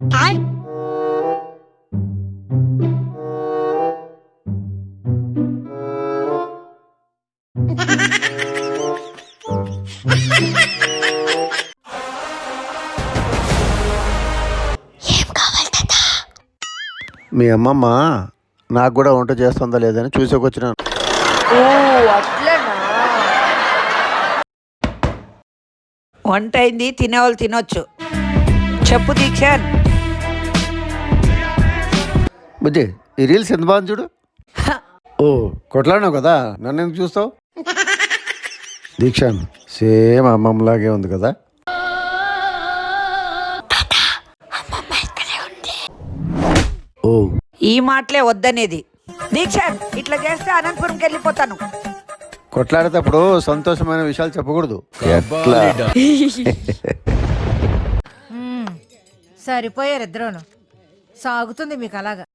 మీ అమ్మమ్మ నాకు కూడా వంట చేస్తుందా లేదని చూసేకొచ్చినాను. ఓ అట్లనా. వంట అయింది, తినేవాళ్ళు తినొచ్చు. చెప్పు దీక్షాన్. బుజ్జి ఈ రీల్స్ ఎంత బాగుంది చూడు. ఓ కొట్లాడినావు కదా, నన్ను ఎందుకు చూస్తావు? దీక్షాన్ సేమ్ అమ్మమ్మలాగే ఉంది కదా. ఓ ఈ మాటలే వద్దనేది. దీక్షాన్ ఇట్లా చేస్తే అనంతపురంకి వెళ్ళిపోతాను. కొట్లాడేటప్పుడు సంతోషమైన విషయాలు చెప్పకూడదు. ఎట్లా? సరిపోయారు ఇద్దరును. సాగుతుంది మీకు అలాగా.